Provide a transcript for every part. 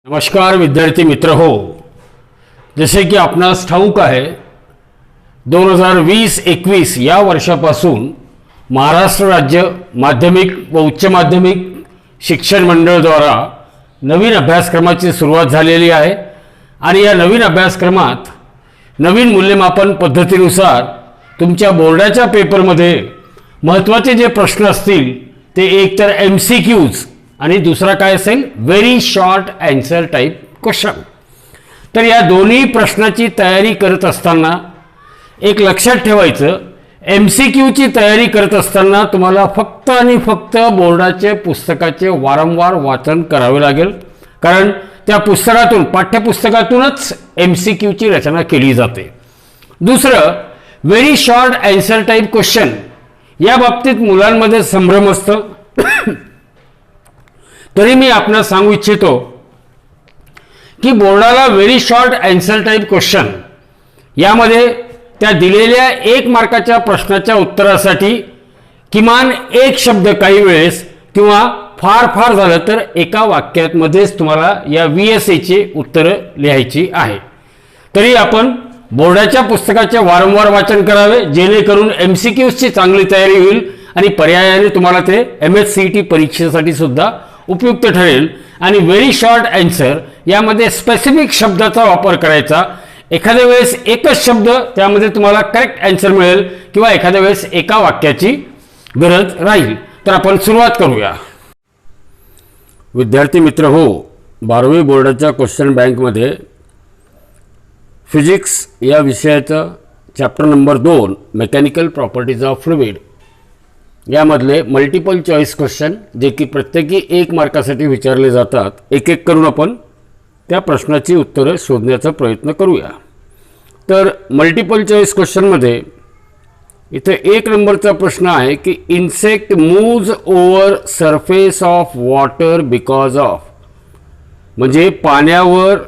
नमस्कार विद्यार्थी मित्र हो, जसे की आपणास ठाऊक आहे 2020-21 या वर्षापासून महाराष्ट्र राज्य माध्यमिक व उच्च माध्यमिक शिक्षण मंडळ द्वारा नवीन अभ्यासक्रमाची सुरुवात झालेली आहे आणि या नवीन अभ्यासक्रमात नवीन मूल्यमापन पद्धतीनुसार तुमच्या बोर्डाच्या पेपरमध्ये महत्त्वाचे जे प्रश्न असतील ते एक तर MCQs आणि दुसरा काय असेल very short answer type question. तर या दोन्ही प्रश्नाची तयारी करत असताना एक लक्षात ठेवायचं, MCQ ची तयारी करत असताना तुम्हाला फक्त आणि फक्त बोर्डाचे पुस्तकाचे वारंवार वाचन करावे लागेल, कारण त्या पुस्तकातून पाठ्यपुस्तकातूनच MCQ ची रचना केली जाते। दुसरं very short answer type question या बाबतीत मुलांमध्ये संभ्रम असतो। तरी मी आपणास सांगू इच्छितो की बोर्डाला very short answer type question यामध्ये त्या दिलेल्या 1 मार्काच्या प्रश्नाच्या उत्तरासाठी किमान एक शब्द काही वेळेस किंवा फार झालं तर एका वाक्यामध्येच तुम्हाला या VSA ची उत्तरे लिहायची आहे। तरी आपण बोर्डाच्या पुस्तकाचे वारंवार वाचन करावे, जेणेकरून MCQs ची चांगली तयारी होईल आणि पर्यायाने तुम्हाला ते MSCET परीक्षेसाठी सुद्धा उपयुक्त ठरेल। आणि व्हेरी शॉर्ट आन्सर यामध्ये स्पेसिफिक शब्दाचा वापर करायचा, एखाद्या वेळेस एकच शब्द त्यामध्ये तुम्हाला करेक्ट आन्सर मिळेल किंवा एखाद्या वेळेस एका वाक्याची गरज राहील। तर आपण सुरुवात करूया। विद्यार्थी मित्र हो, 12वी बोर्डाच्या क्वेश्चन बँकमध्ये फिजिक्स या विषयाचा chapter number 2 mechanical properties of fluid यामधले मल्टिपल चॉईस क्वेश्चन जे की प्रत्येकी 1 मार्कासाठी विचारले जातात, एक एक करून आपण त्या प्रश्नाची उत्तरे शोधण्याचा प्रयत्न करूया। तर मल्टिपल चॉईस क्वेश्चनमध्ये इथे 1 नंबरचा प्रश्न आहे की insect moves over surface of water because of, म्हणजे पाण्यावर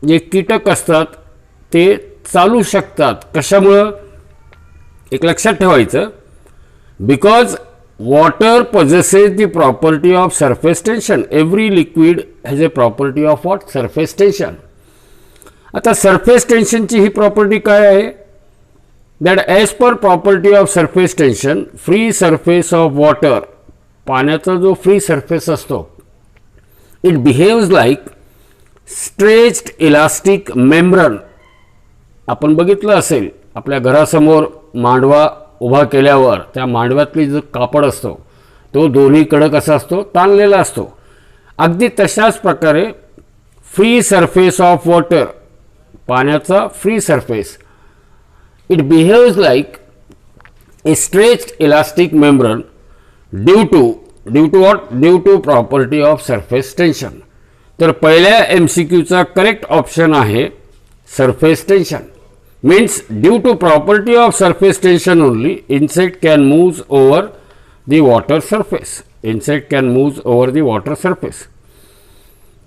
जे कीटक असतात ते चालू शकतात कशामुळे, एक लक्षात ठेवायचं, because water possesses the property of surface tension. Every liquid has a property of what? Surface tension. आता surface tension ची ही property काय आहे? That as per property of surface tension, free surface of water, पाण्याचा जो free surface असतो, it behaves like stretched elastic membrane. आपण बघितलं असेल आपल्या घरासमोर मांडवा उभा केल्यावर त्या मांडव्यातली जो कापड असतो तो दोन्हीकडे कसा असतो, ताणलेला असतो। अगदी तशाच प्रकारे फ्री सरफेस ऑफ वॉटर, पाण्याचा free surface, it behaves like a stretched elastic membrane due to what, due to property of surface tension. तर पहिल्या MCQचा करेक्ट ऑप्शन आहे surface tension. Means due to property of surface tension only insect can move over the water surface. Insect can move over the water surface.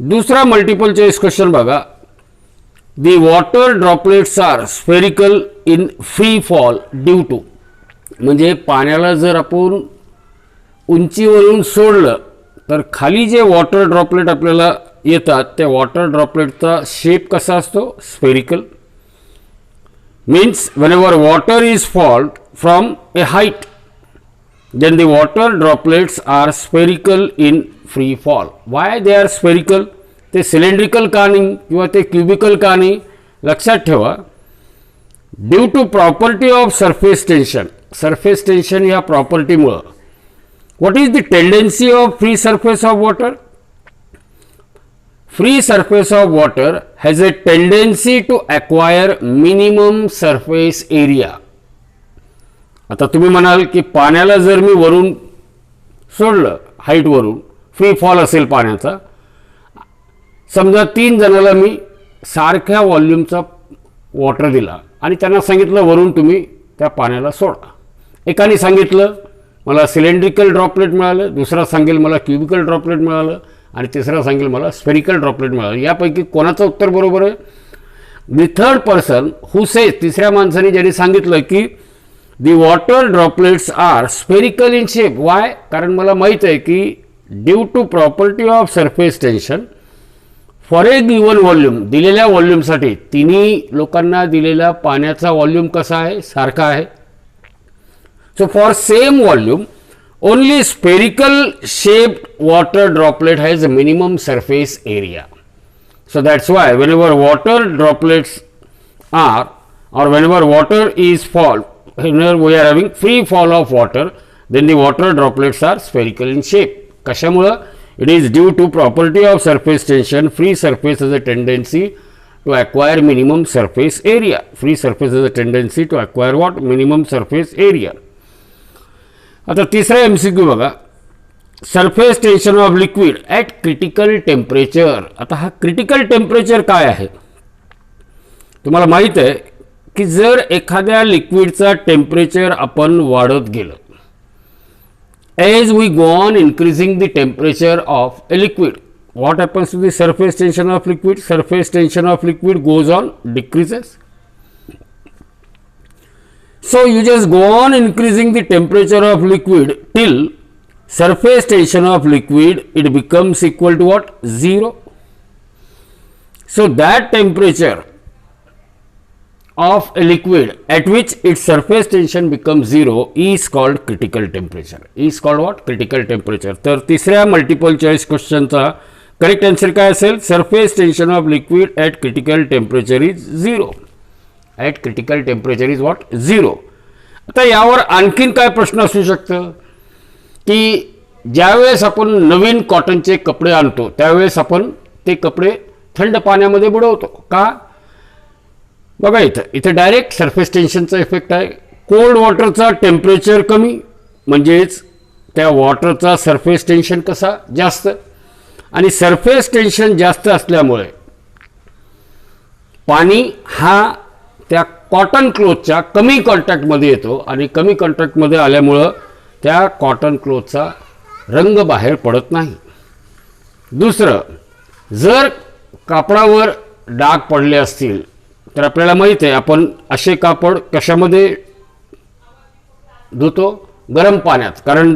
दूसरा multiple choice question बघा, the water droplets are spherical in free fall due to, म्हणजे पाण्याला जर आपण उंचीवरून सोडलं तर खाली जे वॉटर ड्रॉपलेट आपल्याला येतात त्या वॉटर ड्रॉपलेटचा शेप कसा असतो, spherical. Means whenever water is fall from a height, then the water droplets are spherical in free fall. Why they are spherical? ते cylindrical का नाही किंवा ते cubical का नाही, लक्षात ठेवा। Due to property of surface tension, surface tension या प्रॉपर्टीमुळे what is the tendency of free surface of water? Free surface of water has a tendency to acquire minimum surface area. आता तुम्ही म्हणाल की पाण्याला जर मी वरून सोडलं, हाईट वरून फ्री फॉल असेल पाण्याचा, समजा 3 जणांना मी सारख्या व्हॉल्यूमचा वॉटर दिला आणि त्यांना सांगितलं वरून तुम्ही त्या पाण्याला सोडा। एकाने सांगितलं मला सिलेंड्रिकल ड्रॉपलेट मिळालं, दुसरा सांगेल मला क्युबिकल ड्रॉपलेट मिळालं आणि तिसरा सांगेल मला स्फेरिकल ड्रॉपलेट मिळालं। यापैकी कोणाचं उत्तर बरोबर आहे? The third person who says, तिसऱ्या माणसाने ज्यांनी सांगितलं की the water droplets are spherical in shape. Why? कारण मला माहीत आहे की due to property of surface tension for a given volume, दिलेल्या व्हॉल्यूमसाठी तिन्ही लोकांना दिलेला पाण्याचा व्हॉल्यूम कसा आहे, सारखा आहे. So for same volume only spherical shaped water droplet has minimum surface area. So that's why whenever water droplets are, or whenever water is fall, whenever we are having free fall of water, then the water droplets are spherical in shape. कशामुळे? It is due to property of surface tension. Free surface has a tendency to acquire minimum surface area. Free surface has a tendency to acquire what? Minimum surface area. आता तिसरा MCQ बघा. Surface tension of liquid at critical temperature. आता हा critical temperature काय आहे? तुम्हाला माहीत आहे की जर एखाद्या लिक्विडचा टेम्परेचर आपण वाढत गेलं, as we go on increasing the temperature of a liquid, what happens to the surface tension of liquid? Surface tension of liquid goes on decreases. So you just go on increasing the temperature of liquid till surface tension of liquid it becomes equal to what? 0. So that temperature of a liquid at which its surface tension becomes 0 is called critical temperature. Is called what? Critical temperature. तर तिसऱ्या multiple choice क्वेश्चनचा correct answer काय असेल? Surface tension of liquid at critical temperature is 0. At critical temperature is what? 0. आता यावर आणखीन काय प्रश्न असू शकतं की ज्यावेळेस आपण नवीन कॉटनचे कपडे आणतो त्यावेळेस आपण ते कपडे थंड पाण्यामध्ये बुडवतो का? बघा इथं डायरेक्ट सरफेस टेन्शनचा इफेक्ट आहे. कोल्ड वॉटरचा टेम्परेचर कमी म्हणजेच त्या वॉटरचा सरफेस टेन्शन कसा? जास्त. आणि सरफेस टेन्शन जास्त असल्यामुळे पाणी हा त्या कॉटन क्लोथच्या कमी कॉन्टॅक्टमध्ये येतो आणि कमी कॉन्टॅक्टमध्ये आल्यामुळं त्या कॉटन क्लोथचा रंग बाहेर पडत नाही. दुसरं, जर कापडावर डाग पडले असतील तर आपल्याला माहीत आहे आपण असे कापड कशामध्ये धुतो? गरम पाण्यात. कारण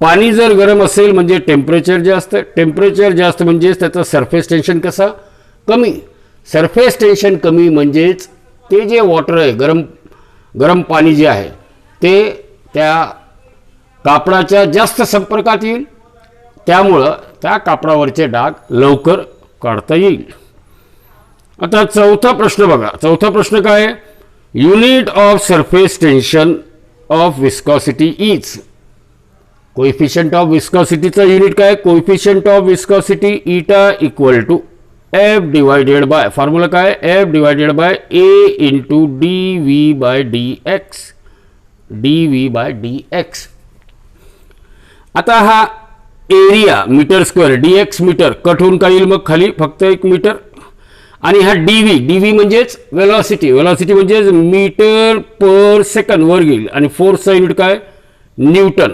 पाणी जर गरम असेल म्हणजे टेम्परेचर जास्त, टेम्परेचर जास्त म्हणजेच त्याचं सरफेस टेन्शन कसं? कमी. सरफेस टेन्शन कमी म्हणजेच ते जे वॉटर आहे गरम पाणी जे आहे ते त्या कापडाच्या जास्त संपर्कात येईल, त्यामुळं त्या कापडावरचे डाग लवकर काढता येईल. आता चौथा प्रश्न बघा. चौथा प्रश्न काय आहे? Unit of surface tension of viscosity is. Coefficient of विस्कॉसिटीचा युनिट काय? Coefficient of viscosity eta equal to F divided by, formula काय? F divided by A into D V by D X. D V by D X. आता हा area metre square D X metre cut होऊन काय येईल मग खाली? फक्त 1 metre. आणि हा डी व्ही म्हणजेच वेलॉसिटी. वेलॉसिटी म्हणजेच मीटर पर सेकंद वर गेली. आणि फोर्सचा युनिट काय? न्यूटन.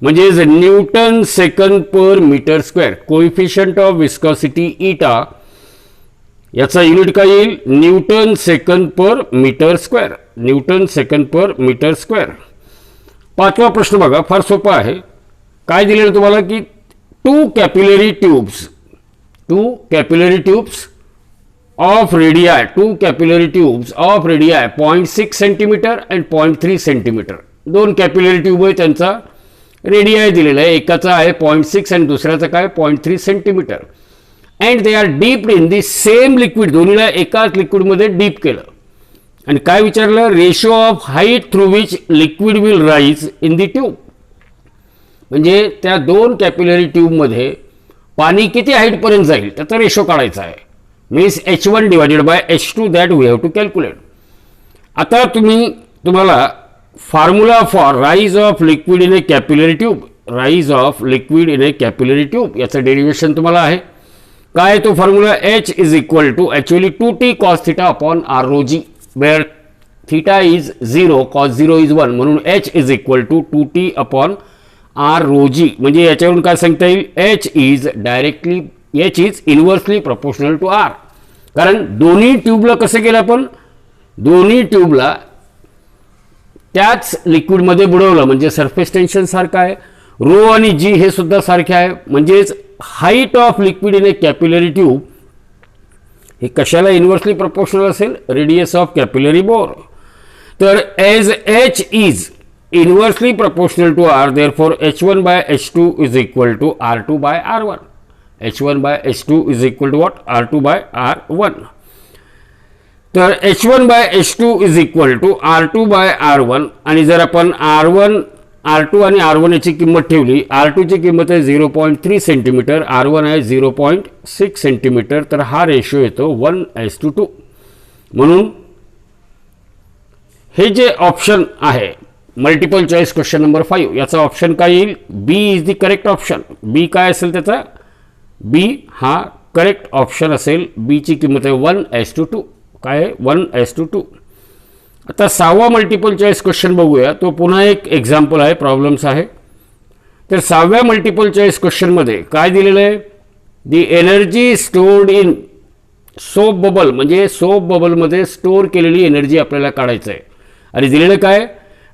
म्हणजेच newton second per metre square. Coefficient of viscosity eta याचा युनिट काय येईल? Newton second per metre square. Newton second per metre square. पाचवा प्रश्न बघा, फार सोपा आहे. काय दिलेलं तुम्हाला की two capillary tubes of radii 0.6 centimetre and 0.3 centimetre. दोन कॅपिलरी ट्यूब आहे, त्यांचा रेडियाय दिलेला आहे. एकाचा आहे 0.6 आणि दुसऱ्याचा काय? 0.3 centimetre. And they are dipped in the same liquid. दोन्हीला एकाच लिक्विडमध्ये डीप केलं. आणि काय विचारलं? Ratio of height through which liquid will rise in the tube. म्हणजे त्या दोन कॅपिलरी ट्यूबमध्ये पाणी किती हाईटपर्यंत जाईल त्याचा रेशो काढायचा आहे. Means H1 divided by H2 that we have to calculate. आता तुम्हाला formula for rise of liquid in a capillary tube, rise of liquid in a capillary tube याचं डेरिवेशन तुम्हाला आहे. काय तो formula? H is equal to actually 2t cos θ अपॉन r rho g, where θ is 0 cos 0 is 1, म्हणून H is equal to 2t अपॉन r rho g. म्हणजे याच्यावरून काय सांगता येईल? H is inversely proportional to r. कारण दोन्ही ट्यूबला कसं केलं आपण? दोन्ही ट्यूबला त्याच लिक्विडमध्ये बुडवलं म्हणजे सरफेस टेन्शन सारखं आहे. रो आणि जी हे सुद्धा सारखे आहे. म्हणजेच height of liquid in a capillary tube हे कशाला इन्व्हर्सली प्रोपोर्शनल असेल? Radius of capillary bore. तर as H is inversely proportional to R, therefore H1 by H2 is equal to R2 by R1. H1 by H2 is equal to what? R2 by R1. तर H1 by H2 is equal to R2 by R1. आणि जर आपण R1, R2 आणि R1 याची किंमत ठेवली, R2 ची किंमत आहे 0.3 सेंटीमीटर, R1 आहे 0.6 सेंटीमीटर. तर हा रेशो येतो 1:2. म्हणून हे जे ऑप्शन आहे मल्टिपल चॉईस क्वेश्चन नंबर 5, याचा ऑप्शन काय येईल? बी इज द करेक्ट ऑप्शन. बी काय असेल त्याचा? बी हा करेक्ट ऑप्शन असेल. बी ची किंमत आहे 1:2. काय आहे? 1:2. आता 6वा मल्टिपल चॉईस क्वेश्चन बघूया. तो पुन्हा एक एक्झाम्पल आहे, प्रॉब्लेम्स आहे. तर 6व्या मल्टिपल चॉईस क्वेश्चनमध्ये काय दिलेलं आहे? The energy stored in soap bubble, म्हणजे सोप बबलमध्ये स्टोअर केलेली एनर्जी आपल्याला काढायचं आहे. आणि दिलेलं काय?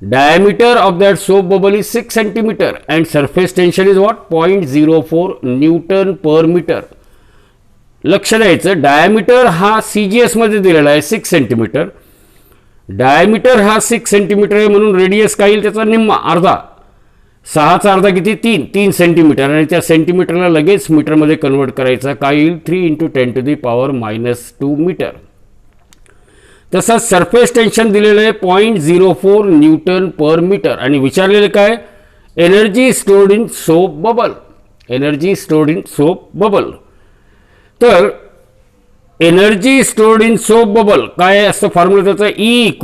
Diameter of that soap bubble is 6 centimetre and surface tension is what? 0.04 newton per metre. लक्ष द्यायचं, डायमीटर हा CGS मध्ये दिलेला आहे 6 सेंटीमीटर. डायमीटर हा 6 सेंटीमीटर आहे, म्हणून रेडियस काय येईल त्याचा? निम्मा, अर्धा. 6चा अर्धा किती? 3 सेंटीमीटर. आणि त्या सेंटीमीटरला लगेच मीटरमध्ये कन्वर्ट करायचा. काय येईल? 3 × 10⁻²⁻2 मीटर. तसंच सरफेस टेन्शन दिलेलं आहे 0.04 न्यूटन पर मीटर. आणि विचारलेलं काय? Energy stored in soap bubble. Energy stored in soap bubble. तर energy stored in soap bubble काय असतं फॉर्म्युला त्याचा? E =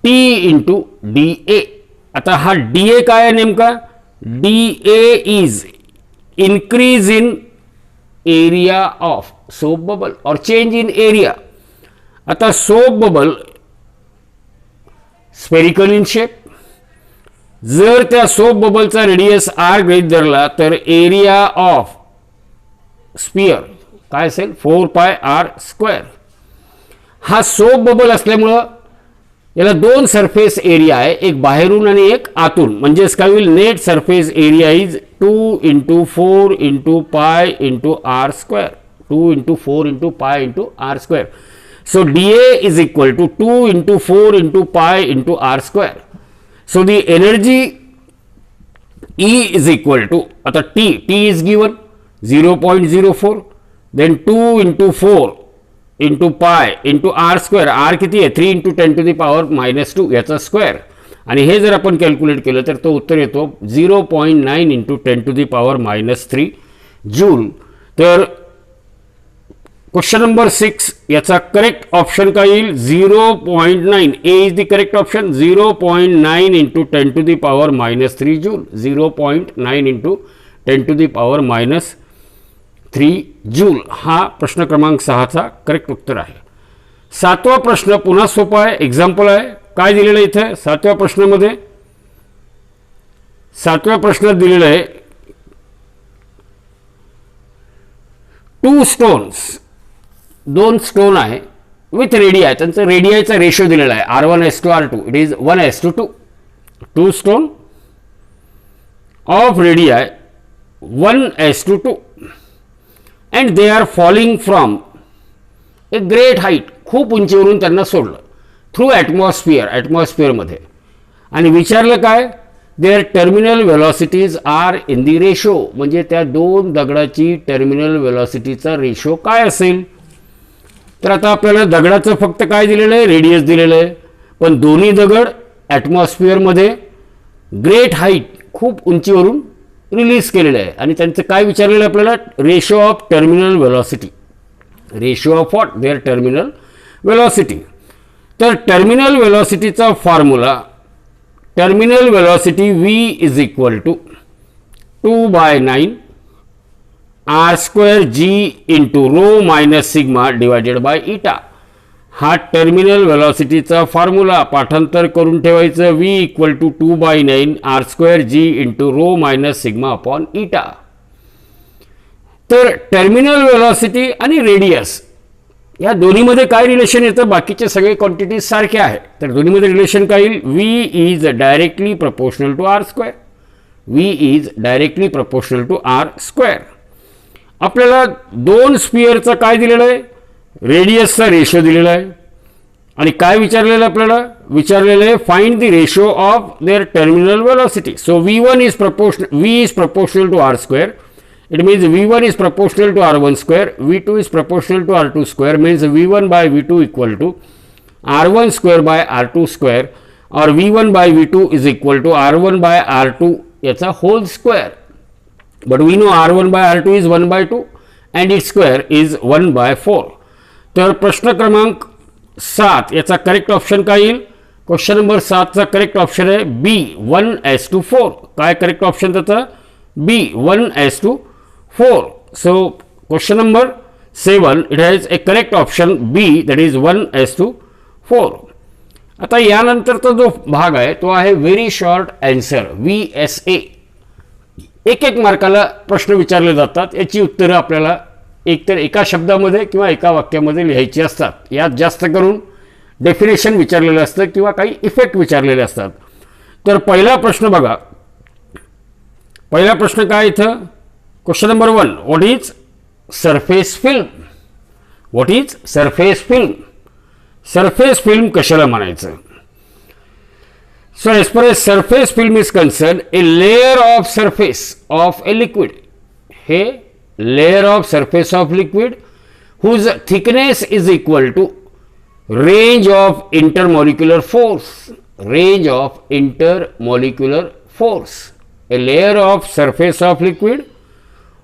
T × dA. आता हा dA काय आहे नेमका? dA is increase in area of soap bubble और चेंज इन एरिया. आता soap bubble spherical in shape. जर त्या सोप बबलचा रेडियस r गृहीत धरला तर एरिया ऑफ स्पियर काय असेल? 4πr². हा सोप बबल असल्यामुळं याला 2 सरफेस एरिया आहे, एक बाहेरून आणि एक आतून. म्हणजेच काय होईल? Net surface area is 2 × 4 × π × r². 2 × 4 × π × r². So dA is equal to 2 × 4 × π × r². So the energy E is equal to, आता T is given 0.04, then 2 × 4 × π × r². r किती आहे? 3 × 10⁻², याचा स्क्वेअर. आणि हे जर आपण कॅल्क्युलेट केलं तर तो उत्तर येतो 0.9 × 10⁻³ जूल. तर क्वेश्चन नंबर 6 याचा करेक्ट ऑप्शन काय येईल? 0.9. A is the correct option. 0.9 × 10⁻³ joule. 0.9 × 10⁻³ joule हा प्रश्न क्रमांक 6चा करेक्ट उत्तर आहे. 7वा प्रश्न पुन्हा सोपा आहे, एक्झाम्पल आहे. काय दिलेलं आहे इथे 7व्या प्रश्नामध्ये? 7व्या प्रश्नात दिलेलं आहे 2 स्टोन्स, 2 स्टोन आहे विथ रेडिया. त्यांचा रेडियाचा रेशो दिलेला आहे R1:R2. It is 1:2. 2 stone of radii 1:2 and they are falling from a great height. खूप उंचीवरून त्यांना सोडलं थ्रू ॲटमॉस्फिअरमध्ये. आणि विचारलं काय? Their terminal velocities are in the ratio. म्हणजे त्या 2 दगडाची टर्मिनल व्हेलॉसिटीचा रेशो काय असेल? तर आता आपल्याला दगडाचं फक्त काय दिलेलं आहे? रेडियस दिलेलं आहे. पण दोन्ही दगड ॲटमॉस्फिअरमध्ये ग्रेट हाईट, खूप उंचीवरून रिलीज केलेलं आहे. आणि त्यांचं काय विचारलेलं आहे आपल्याला? Ratio of terminal velocity. Ratio of what? Their terminal velocity. तर टर्मिनल व्हेलॉसिटीचा formula, terminal velocity V is equal to 2/9 r² g × ρ - sigma divided by eta. हा टर्मिनल व्हेलॉसिटीचा फॉर्म्युला पाठांतर करून ठेवायचं. V = 2/9 r² g × ρ - sigma upon इटा. तर terminal velocity आणि रेडियस या दोन्हीमध्ये काय रिलेशन येतं? बाकीचे सगळे क्वांटिटीज सारखे आहे. तर दोन्हीमध्ये रिलेशन काय येईल? V is directly proportional to r². V is directly proportional to r². आपल्याला 2 स्पिअरचं काय दिलेलं आहे? रेडियसचा रेशो दिलेला आहे आणि काय विचारलेलं आहे आपल्याला, विचारलेलं आहे find the ratio of their terminal velocity. So V1 is proportional to r square. It means V1 is proportional to R1 square, V2 is proportional to R2 square, means V1 by V2 equal to R1 square by R2 square, or V1 by V2 is equal to R1 by R2 याचा whole square. But we know R1 by R2 is 1 by 2 and its square is 1 by 4. तर प्रश्न क्रमांक 7 याचा correct option काय येईल, question number 7 चा correct option आहे B 1:4. काय करेक्ट ऑप्शन त्याचा, B 1:4. So question number 7, it has a correct option B, that is 1:4. आता यानंतरचा जो भाग आहे तो आहे व्हेरी शॉर्ट आन्सर VSA. एक मार्काला प्रश्न विचारले जातात, याची उत्तरं आपल्याला एकतर एका शब्दामध्ये किंवा एका वाक्यामध्ये लिहायची असतात. यात जास्त करून डेफिनेशन विचारलेलं असतं किंवा काही इफेक्ट विचारलेले असतात. तर पहिला प्रश्न बघा, पहिला प्रश्न काय इथं, question number 1, what is surface film. What is surface film. Surface film कशाला म्हणायचं. So as per as surface film is concern, a layer of surface of a liquid, हे layer of surface of liquid whose thickness is equal to range of intermolecular force. Range of intermolecular force. A layer of surface of liquid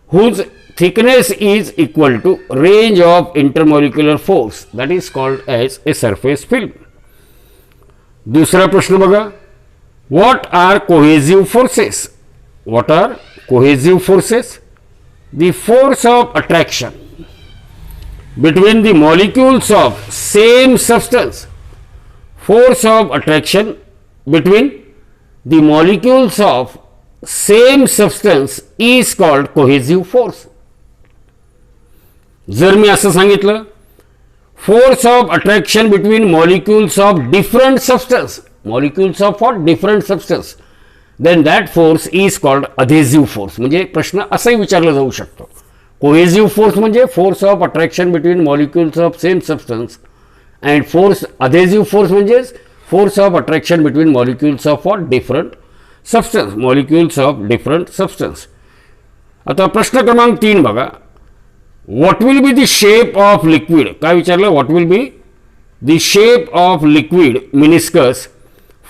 whose thickness is equal to range of intermolecular force, that is called as a surface film. दूसरा प्रश्न बघा, what are cohesive forces. What are cohesive forces? The force of attraction between the molecules of same substance. Force of attraction between the molecules of same substance is called cohesive force. जर मी असं सांगितलं, force of attraction between molecules of different substance, molecules of what different substance, then that force is called adhesive force. म्हणजे प्रश्न असाही विचारला जाऊ शकतो. cohesive force म्हणजे force of attraction between molecules of same substance, and force adhesive force म्हणजे force of attraction between molecules of what different substance, molecules of different substance. आता प्रश्न क्रमांक 3 बघा, what will be the shape of liquid. काय विचारलं, what will be the shape of liquid meniscus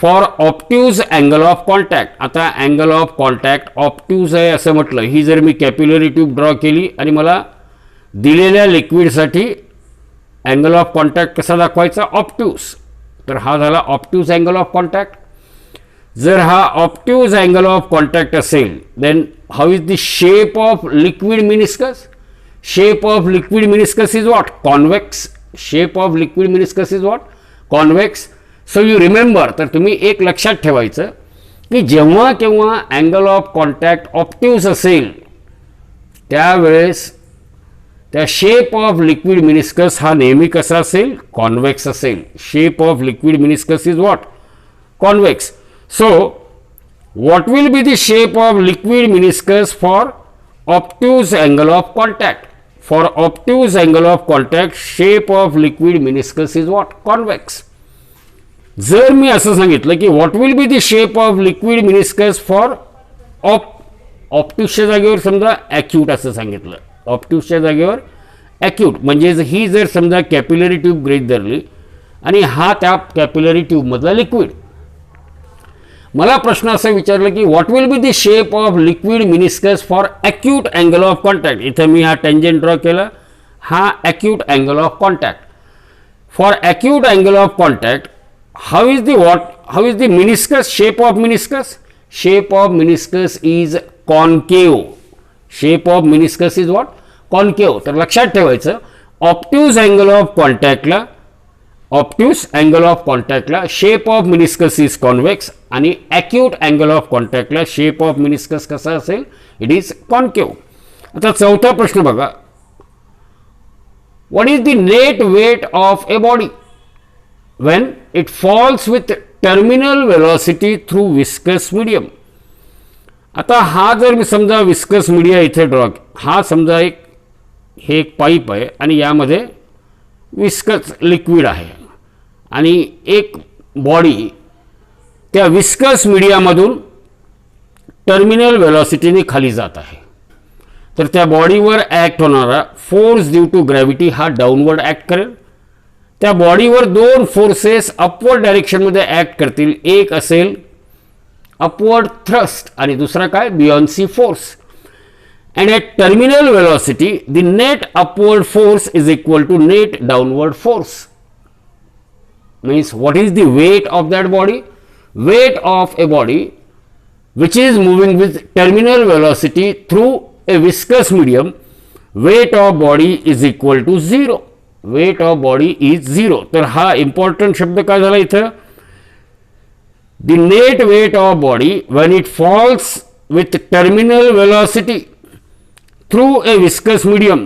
for obtuse angle of contact. आता angle of contact obtuse आहे असं म्हटलं, ही जर मी कॅपिलरी ट्यूब ड्रॉ केली आणि मला दिलेल्या लिक्विडसाठी अँगल ऑफ कॉन्टॅक्ट कसा दाखवायचा, ऑप्ट्यूज, तर हा झाला ऑप्ट्यूज अँगल ऑफ कॉन्टॅक्ट. जर हा ऑप्ट्यूज अँगल ऑफ कॉन्टॅक्ट असेल, then how is the shape of liquid meniscus. Shape of liquid meniscus is what, convex. Shape of liquid meniscus is what, convex. So you remember, तर तुम्ही एक लक्षात ठेवायचं की जेव्हा केव्हा अँगल ऑफ कॉन्टॅक्ट ऑप्ट्यूज असेल त्यावेळेस त्या शेप ऑफ लिक्विड मिनिस्कस हा नेहमी कसा असेल, कॉन्व्हेक्स असेल. Shape of liquid meniscus is what, convex. So, what will be the shape of liquid meniscus for obtuse angle of contact? For obtuse angle of contact, shape of liquid meniscus is what? Convex. जर मी असं सांगितलं की what will be the shape of liquid meniscus for obtuseच्या जागेवर समजा acute असं सांगितलं, obtuseच्या जागेवर acute म्हणजे ही जर समजा कॅपिलरी ट्यूब गृहीत धरली आणि हा त्या कॅपिलरी ट्यूबमधला लिक्विड, मला प्रश्न असा विचारला की what will be the shape of liquid meniscus for acute angle of contact. इथं मी हा टेंजंट ड्रॉ केला, हा acute angle of contact. For acute angle of contact how is the meniscus, shape of meniscus. Shape of meniscus is concave. Shape of meniscus is what, concave. तर लक्षात ठेवायचं, obtuse angle of कॉन्टॅक्टला, obtuse angle of कॉन्टॅक्टला shape of meniscus is convex आणि acute angle of कॉन्टॅक्टला shape of meniscus कसा असेल, it is concave. आता चौथा प्रश्न बघा, what is the net weight of a body when it falls with terminal velocity through viscous medium. आता हा जर मी समजा विस्कस मीडिया इथे ड्रॉ, हा समजा हे एक पाईप आहे आणि यामध्ये विस्कस लिक्विड आहे आणि एक बॉडी त्या विस्कस मीडियामधून टर्मिनल वेलॉसिटीने खाली जात आहे, तर त्या बॉडीवर ॲक्ट होणारा फोर्स ड्यू टू ग्रॅव्हिटी हा डाऊनवर्ड ॲक्ट करेल. त्या बॉडीवर दोन फोर्सेस अपवर्ड डायरेक्शनमध्ये ॲक्ट करतील. एक असेल अपवर्ड थ्रस्ट आणि दुसरा काय buoyancy force. And at terminal velocity the net upward force is equal to net downward force. Means what is the weight of that body? Weight of a body which is moving with terminal velocity through a viscous medium, weight of body is equal to 0. Weight of body is 0. तर हा important शब्द काय झाला इथं? The net weight of body when it falls with terminal velocity through a viscous medium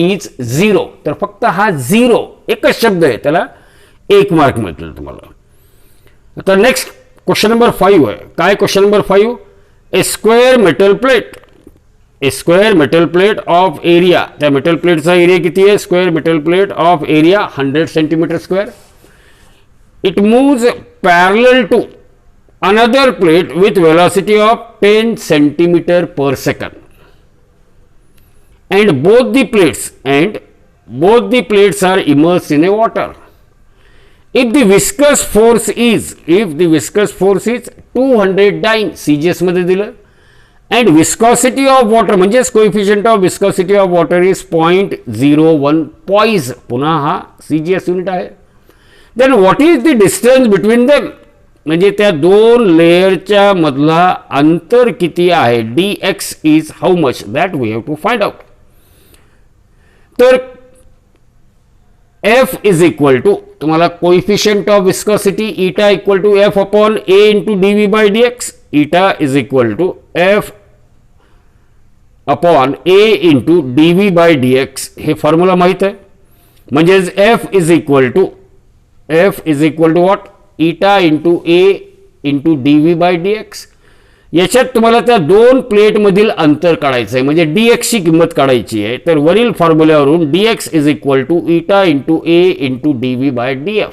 is 0. तर फक्त हा 0 एकच शब्द आहे, त्याला 1 मार्क मिळतील तुम्हाला. आता नेक्स्ट क्वेश्चन नंबर 5 आहे. काय question number 5? A square metal plate. A square metal plate of area, त्या मेटल प्लेटचा एरिया किती आहे? Square metal plate of area 100 centimetre square. It moves parallel to another plate with velocity of 10 centimetre per second. and both the plates are immersed in a water. If the viscous force is 200 dyne CGS मध्ये दिलं, and viscosity of water म्हणजेच coefficient of viscosity of water is 0.01 poise, पुन्हा हा CGS unit आहे. then what is the distance between them? म्हणजे त्या दोन लेयरच्या मधला अंतर किती आहे? dx is how much? that we have to find out. तर F is equal to तुम्हाला coefficient of viscosity eta equal to F upon A into dV by dx. Eta is equal to F upon A into dV by dx. हे formula माहित आहे. म्हणजेच F is equal to what? Eta into A into dV by dx. याच्यात तुम्हाला त्या दोन plate मधील अंतर काढायचं आहे, म्हणजे dx ची किंमत काढायची आहे. तर वरील फॉर्म्युल्यावरून dx is equal to eta into a into dv by df.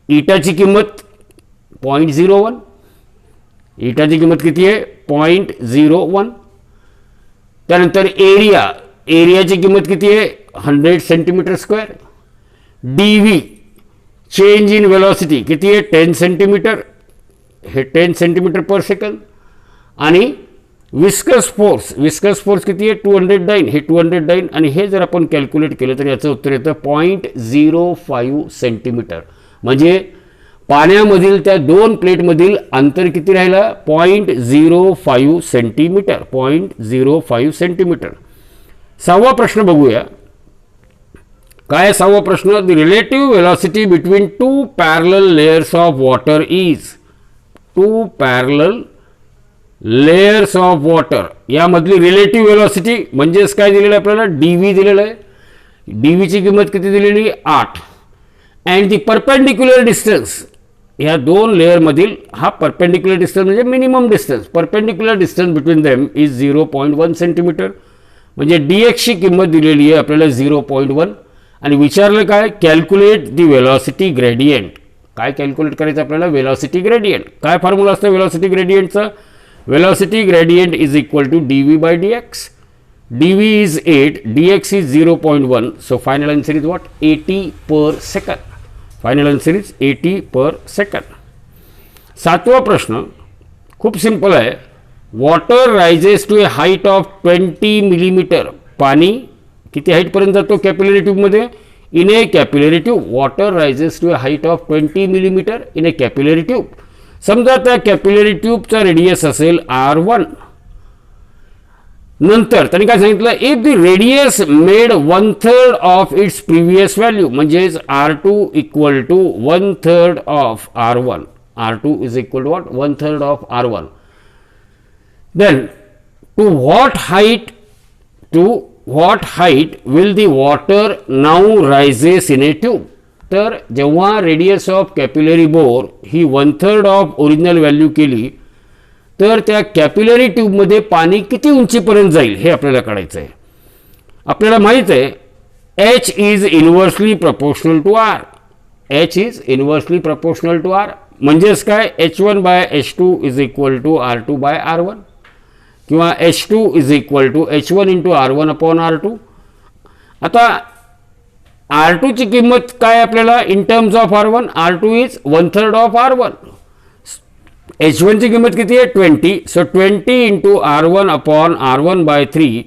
ईटाची किंमत 0.01. ईटाची किंमत किती आहे? 0.01. त्यानंतर एरियाची किंमत किती आहे? 100 centimetre square. dv change in velocity किती आहे? 10 सेंटीमीटर. हे 10 सेंटीमीटर पर सेकंड. आणि विस्कस फोर्स किती आहे? 200 डाइन. हे 200 डाइन आणि हे जर आपण कॅल्क्युलेट केलं तर याचं उत्तर येतं 0.05 सेंटीमीटर. म्हणजे पाण्यामधील त्या दोन प्लेटमधील अंतर किती राहिलं? 0.05 सेंटीमीटर. 0.05 सेंटीमीटर. 6वा प्रश्न बघूया. काय 6वा प्रश्न? The relative velocity between two parallel layers of water is. Two parallel layers of water यामधली रिलेटिव्ह वेलॉसिटी म्हणजेच काय दिलेलं आहे आपल्याला? dv दिलेलं आहे. dv ची किंमत किती दिलेली? 8. अँड दी परपेंडिक्युलर डिस्टन्स, ह्या दोन लेयर मधील हा परपेंडिक्युलर डिस्टन्स म्हणजे minimum distance. Perpendicular distance between them is 0.1 centimetre. म्हणजे dx ची किंमत दिलेली आहे आपल्याला 0.1. आणि विचारलं काय? Calculate the velocity gradient. काय कॅल्क्युलेट करायचं आपल्याला? Velocity gradient. काय फॉर्म्युला असतं वेलॉसिटी ग्रेडियंटचा? Velocity gradient is equal to dv by dx. dv is 8, dx is 0.1. So final answer is what? 80 per second. Final answer is 80 per second. 7वा प्रश्न खूप simple आहे. Water rises to a height of 20 millimetre. पाणी किती height पर्यंत जातो capillary tube मध्ये? In a capillary tube. Water rises to a height of 20 millimetre in a capillary tube. समजा त्या कॅपिलरी ट्यूबचा रेडियस असेल R1. नंतर त्यांनी काय सांगितलं? If the radius made 1/3 of its previous value, म्हणजेच R2 equal to 1/3 of R1. R2 is equal to what? 1/3 of R1. Then to what height will the water now rises in a tube? तर जेव्हा radius of capillary bore he 1/3 of original value केली तर त्या capillary ट्यूबमध्ये पाणी किती उंचीपर्यंत जाईल हे आपल्याला काढायचं आहे. आपल्याला माहीत आहे H is inversely proportional to R. H is inversely proportional to R. म्हणजेच काय, H1 by H2 is equal to R2 by R1 किंवा H2 is equal to H1 into R1 upon R2. आता R2 ची किंमत काय आपल्याला in terms of R1, R2 is 1/3 of R1. H1 ची किंमत किती आहे 20. So 20 into R1 upon R1 by 3.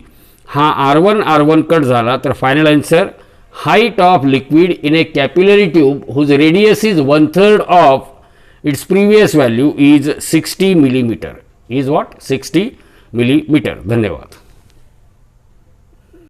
हा R1 कट झाला तर final answer, height of liquid in a capillary tube whose radius is 1/3 of its previous value is 60 millimetre. Is what? 60 millimetre. धन्यवाद.